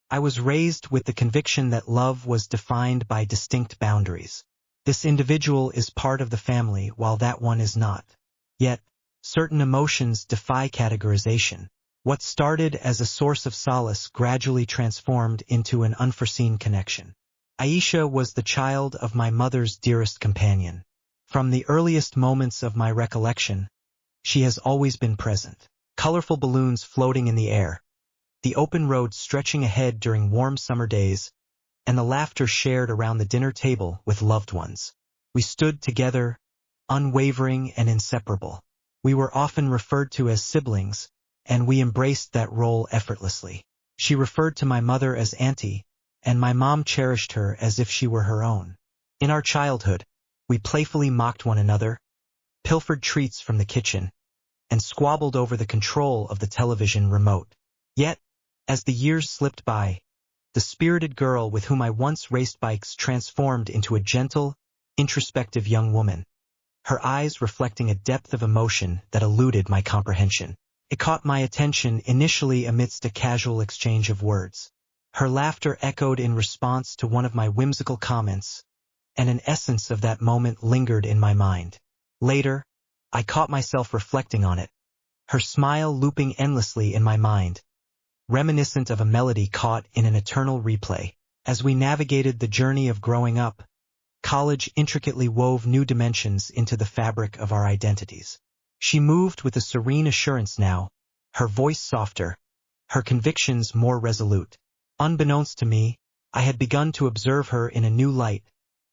I was raised with the conviction that love was defined by distinct boundaries. This individual is part of the family while that one is not. Yet, certain emotions defy categorization. What started as a source of solace gradually transformed into an unforeseen connection. Aisha was the child of my mother's dearest companion. From the earliest moments of my recollection, she has always been present. Colorful balloons floating in the air, the open road stretching ahead during warm summer days, and the laughter shared around the dinner table with loved ones. We stood together, unwavering and inseparable. We were often referred to as siblings, and we embraced that role effortlessly. She referred to my mother as auntie, and my mom cherished her as if she were her own. In our childhood, we playfully mocked one another, pilfered treats from the kitchen, and squabbled over the control of the television remote. Yet, as the years slipped by, the spirited girl with whom I once raced bikes transformed into a gentle, introspective young woman, her eyes reflecting a depth of emotion that eluded my comprehension. It caught my attention initially amidst a casual exchange of words. Her laughter echoed in response to one of my whimsical comments, and an essence of that moment lingered in my mind. Later, I caught myself reflecting on it, her smile looping endlessly in my mind, reminiscent of a melody caught in an eternal replay. As we navigated the journey of growing up, college intricately wove new dimensions into the fabric of our identities. She moved with a serene assurance now, her voice softer, her convictions more resolute. Unbeknownst to me, I had begun to observe her in a new light,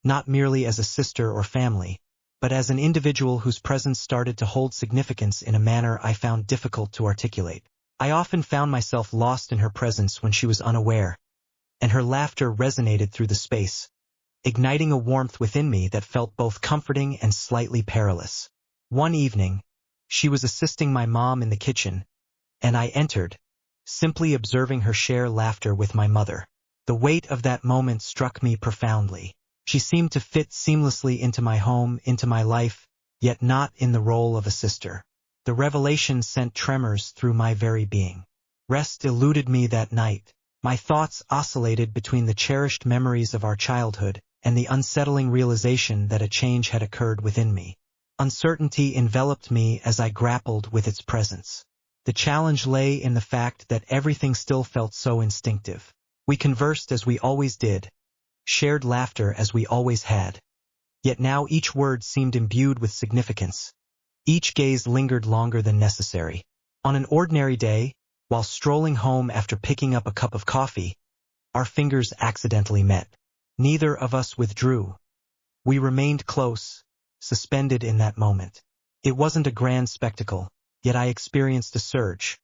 not merely as a sister or family, but as an individual whose presence started to hold significance in a manner I found difficult to articulate. I often found myself lost in her presence when she was unaware, and her laughter resonated through the space, igniting a warmth within me that felt both comforting and slightly perilous. One evening, she was assisting my mom in the kitchen, and I entered, simply observing her share laughter with my mother. The weight of that moment struck me profoundly. She seemed to fit seamlessly into my home, into my life, yet not in the role of a sister. The revelation sent tremors through my very being. Rest eluded me that night. My thoughts oscillated between the cherished memories of our childhood and the unsettling realization that a change had occurred within me. Uncertainty enveloped me as I grappled with its presence. The challenge lay in the fact that everything still felt so instinctive. We conversed as we always did, shared laughter as we always had. Yet now each word seemed imbued with significance. Each gaze lingered longer than necessary. On an ordinary day, while strolling home after picking up a cup of coffee, our fingers accidentally met. Neither of us withdrew. We remained close, suspended in that moment. It wasn't a grand spectacle, yet I experienced a surge.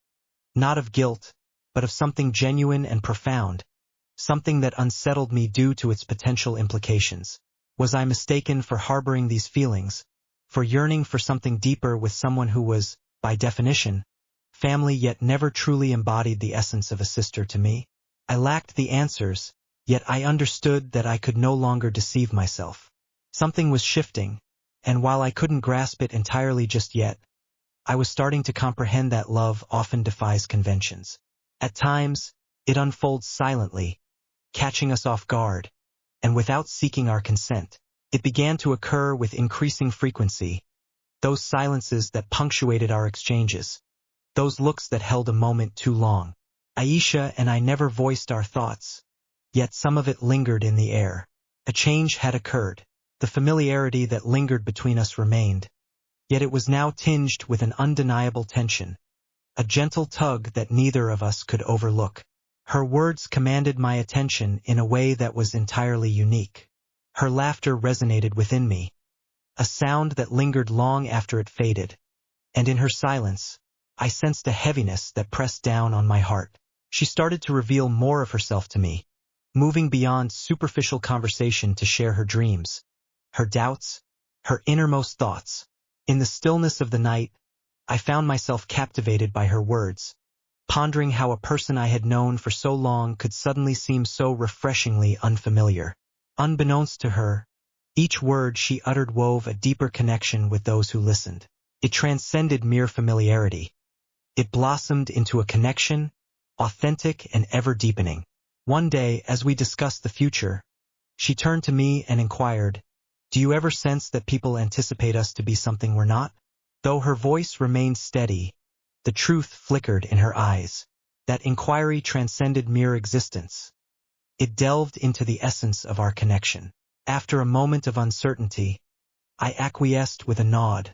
Not of guilt, but of something genuine and profound, something that unsettled me due to its potential implications. Was I mistaken for harboring these feelings, for yearning for something deeper with someone who was, by definition, family yet never truly embodied the essence of a sister to me? I lacked the answers, yet I understood that I could no longer deceive myself. Something was shifting, and while I couldn't grasp it entirely just yet, I was starting to comprehend that love often defies conventions. At times, it unfolds silently, catching us off guard, and without seeking our consent. It began to occur with increasing frequency, those silences that punctuated our exchanges, those looks that held a moment too long. Aisha and I never voiced our thoughts, yet some of it lingered in the air. A change had occurred. The familiarity that lingered between us remained, yet it was now tinged with an undeniable tension, a gentle tug that neither of us could overlook. Her words commanded my attention in a way that was entirely unique. Her laughter resonated within me, a sound that lingered long after it faded, and in her silence, I sensed a heaviness that pressed down on my heart. She started to reveal more of herself to me, moving beyond superficial conversation to share her dreams, her doubts, her innermost thoughts. In the stillness of the night, I found myself captivated by her words, pondering how a person I had known for so long could suddenly seem so refreshingly unfamiliar. Unbeknownst to her, each word she uttered wove a deeper connection with those who listened. It transcended mere familiarity. It blossomed into a connection, authentic and ever-deepening, One day, as we discussed the future, she turned to me and inquired, "Do you ever sense that people anticipate us to be something we're not?" Though her voice remained steady, the truth flickered in her eyes. That inquiry transcended mere existence. It delved into the essence of our connection. After a moment of uncertainty, I acquiesced with a nod,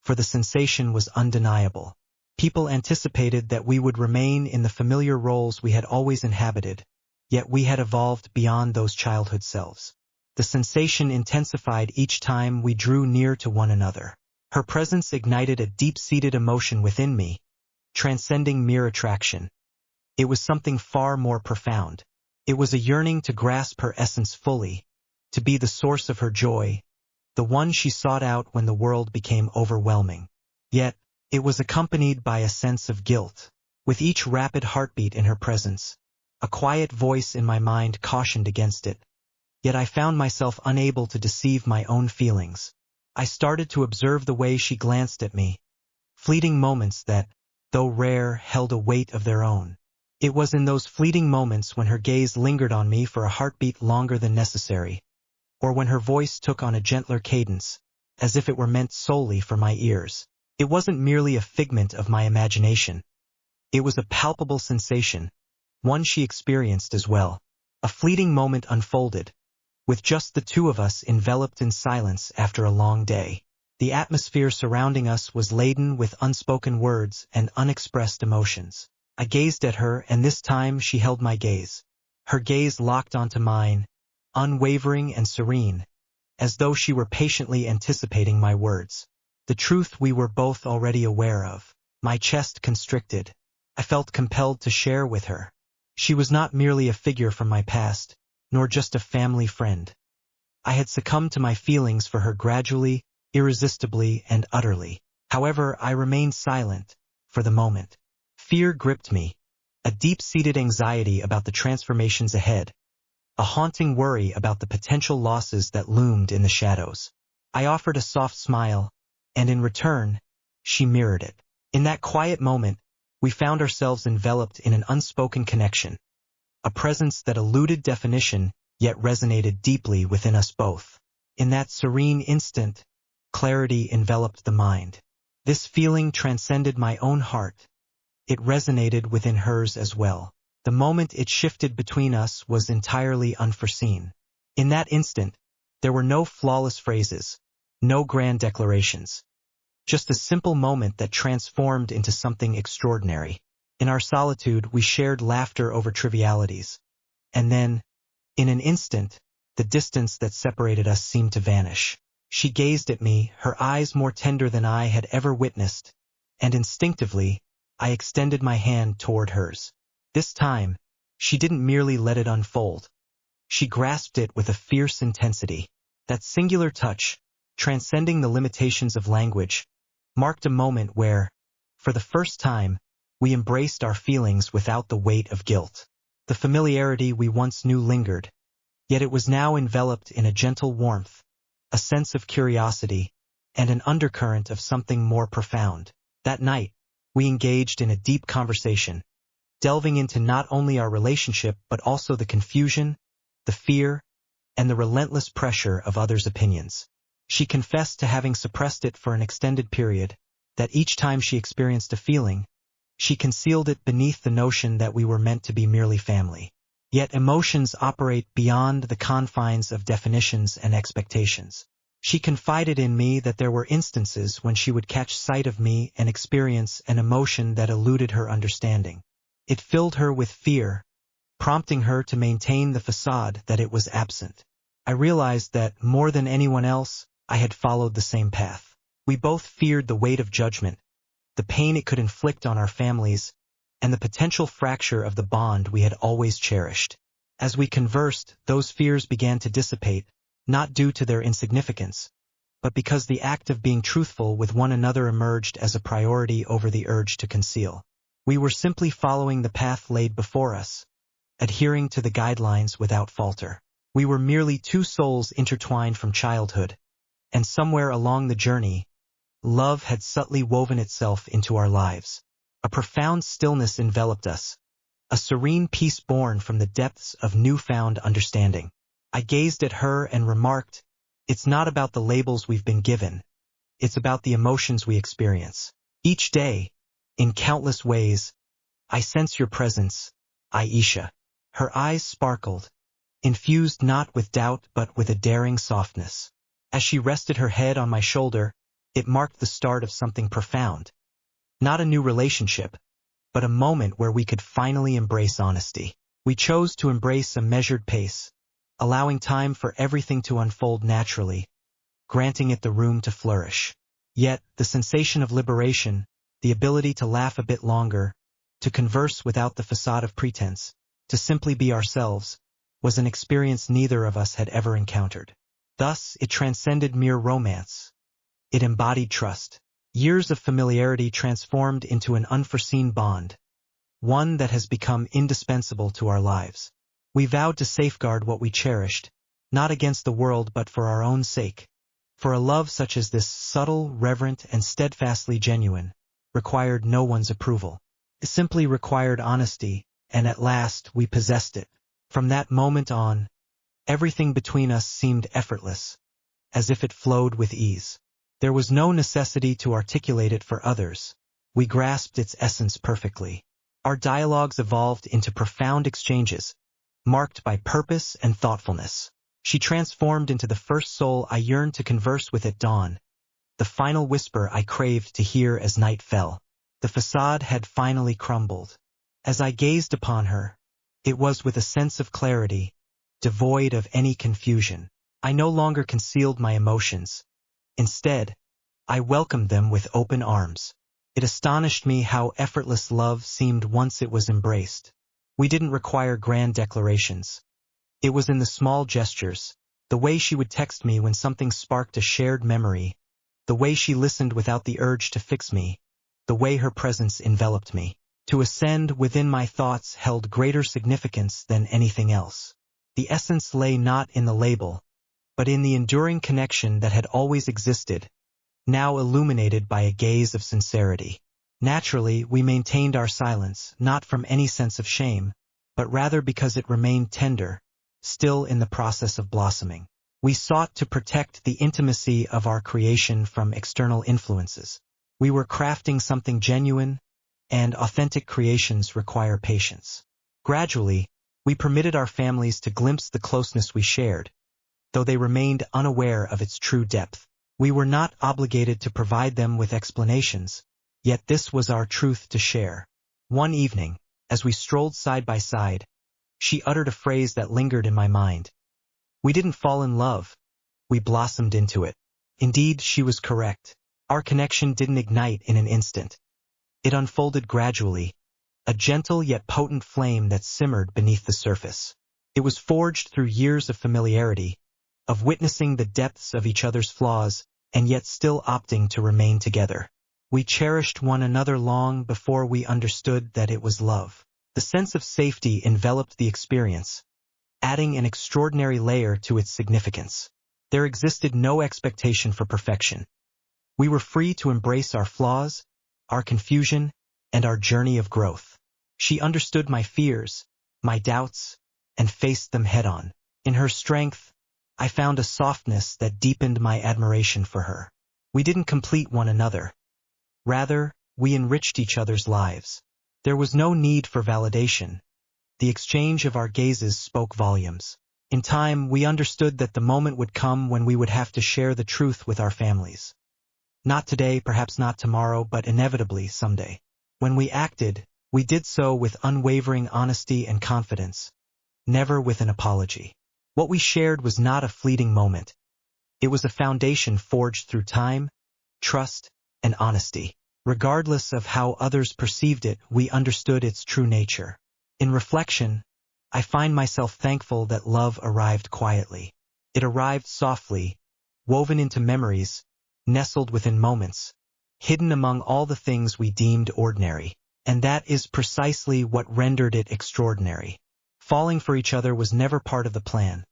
for the sensation was undeniable. People anticipated that we would remain in the familiar roles we had always inhabited, yet we had evolved beyond those childhood selves. The sensation intensified each time we drew near to one another. Her presence ignited a deep-seated emotion within me, transcending mere attraction. It was something far more profound. It was a yearning to grasp her essence fully, to be the source of her joy, the one she sought out when the world became overwhelming. Yet, it was accompanied by a sense of guilt. With each rapid heartbeat in her presence, a quiet voice in my mind cautioned against it. Yet I found myself unable to deceive my own feelings. I started to observe the way she glanced at me, fleeting moments that, though rare, held a weight of their own. It was in those fleeting moments when her gaze lingered on me for a heartbeat longer than necessary, or when her voice took on a gentler cadence, as if it were meant solely for my ears. It wasn't merely a figment of my imagination. It was a palpable sensation, one she experienced as well. A fleeting moment unfolded, with just the two of us enveloped in silence after a long day. The atmosphere surrounding us was laden with unspoken words and unexpressed emotions. I gazed at her, and this time she held my gaze. Her gaze locked onto mine, unwavering and serene, as though she were patiently anticipating my words. The truth we were both already aware of. My chest constricted. I felt compelled to share with her. She was not merely a figure from my past, nor just a family friend. I had succumbed to my feelings for her gradually, irresistibly, and utterly. However, I remained silent, for the moment. Fear gripped me, a deep-seated anxiety about the transformations ahead, a haunting worry about the potential losses that loomed in the shadows. I offered a soft smile, and in return, she mirrored it. In that quiet moment, we found ourselves enveloped in an unspoken connection, a presence that eluded definition yet resonated deeply within us both. In that serene instant, clarity enveloped the mind. This feeling transcended my own heart. It resonated within hers as well. The moment it shifted between us was entirely unforeseen. In that instant, there were no flawless phrases, no grand declarations. Just a simple moment that transformed into something extraordinary. In our solitude, we shared laughter over trivialities. And then, in an instant, the distance that separated us seemed to vanish. She gazed at me, her eyes more tender than I had ever witnessed, and instinctively, I extended my hand toward hers. This time, she didn't merely let it unfold. She grasped it with a fierce intensity. That singular touch, transcending the limitations of language, marked a moment where, for the first time, we embraced our feelings without the weight of guilt. The familiarity we once knew lingered, yet it was now enveloped in a gentle warmth, a sense of curiosity, and an undercurrent of something more profound. That night, we engaged in a deep conversation, delving into not only our relationship but also the confusion, the fear, and the relentless pressure of others' opinions. She confessed to having suppressed it for an extended period, that each time she experienced a feeling, she concealed it beneath the notion that we were meant to be merely family. Yet emotions operate beyond the confines of definitions and expectations. She confided in me that there were instances when she would catch sight of me and experience an emotion that eluded her understanding. It filled her with fear, prompting her to maintain the facade that it was absent. I realized that, more than anyone else, I had followed the same path. We both feared the weight of judgment, the pain it could inflict on our families, and the potential fracture of the bond we had always cherished. As we conversed, those fears began to dissipate, not due to their insignificance, but because the act of being truthful with one another emerged as a priority over the urge to conceal. We were simply following the path laid before us, adhering to the guidelines without falter. We were merely two souls intertwined from childhood, and somewhere along the journey, love had subtly woven itself into our lives. A profound stillness enveloped us, a serene peace born from the depths of newfound understanding. I gazed at her and remarked, "It's not about the labels we've been given. It's about the emotions we experience. Each day, in countless ways, I sense your presence, Aisha." Her eyes sparkled, infused not with doubt but with a daring softness. As she rested her head on my shoulder, it marked the start of something profound. Not a new relationship, but a moment where we could finally embrace honesty. We chose to embrace a measured pace, allowing time for everything to unfold naturally, granting it the room to flourish. Yet, the sensation of liberation, the ability to laugh a bit longer, to converse without the facade of pretense, to simply be ourselves, was an experience neither of us had ever encountered. Thus, it transcended mere romance. It embodied trust. Years of familiarity transformed into an unforeseen bond, one that has become indispensable to our lives. We vowed to safeguard what we cherished, not against the world but for our own sake. For a love such as this, subtle, reverent, and steadfastly genuine, required no one's approval. It simply required honesty, and at last we possessed it. From that moment on, everything between us seemed effortless, as if it flowed with ease. There was no necessity to articulate it for others. We grasped its essence perfectly. Our dialogues evolved into profound exchanges, marked by purpose and thoughtfulness. She transformed into the first soul I yearned to converse with at dawn, the final whisper I craved to hear as night fell. The facade had finally crumbled. As I gazed upon her, it was with a sense of clarity, devoid of any confusion. I no longer concealed my emotions. Instead, I welcomed them with open arms. It astonished me how effortless love seemed once it was embraced. We didn't require grand declarations. It was in the small gestures, the way she would text me when something sparked a shared memory, the way she listened without the urge to fix me, the way her presence enveloped me. To ascend within my thoughts held greater significance than anything else. The essence lay not in the label, but in the enduring connection that had always existed, now illuminated by a gaze of sincerity. Naturally, we maintained our silence, not from any sense of shame, but rather because it remained tender, still in the process of blossoming. We sought to protect the intimacy of our creation from external influences. We were crafting something genuine, and authentic creations require patience. Gradually, we permitted our families to glimpse the closeness we shared, though they remained unaware of its true depth. We were not obligated to provide them with explanations, yet this was our truth to share. One evening, as we strolled side by side, she uttered a phrase that lingered in my mind. We didn't fall in love, we blossomed into it. Indeed, she was correct. Our connection didn't ignite in an instant. It unfolded gradually, a gentle yet potent flame that simmered beneath the surface. It was forged through years of familiarity, of witnessing the depths of each other's flaws, and yet still opting to remain together. We cherished one another long before we understood that it was love. The sense of safety enveloped the experience, adding an extraordinary layer to its significance. There existed no expectation for perfection. We were free to embrace our flaws, our confusion, and our journey of growth. She understood my fears, my doubts, and faced them head-on. In her strength, I found a softness that deepened my admiration for her. We didn't complete one another. Rather, we enriched each other's lives. There was no need for validation. The exchange of our gazes spoke volumes. In time, we understood that the moment would come when we would have to share the truth with our families. Not today, perhaps not tomorrow, but inevitably someday. When we acted, we did so with unwavering honesty and confidence, never with an apology. What we shared was not a fleeting moment. It was a foundation forged through time, trust, and honesty. Regardless of how others perceived it, we understood its true nature. In reflection, I find myself thankful that love arrived quietly. It arrived softly, woven into memories, nestled within moments, hidden among all the things we deemed ordinary. And that is precisely what rendered it extraordinary. Falling for each other was never part of the plan.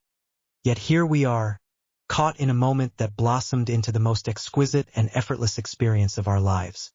Yet here we are, caught in a moment that blossomed into the most exquisite and effortless experience of our lives.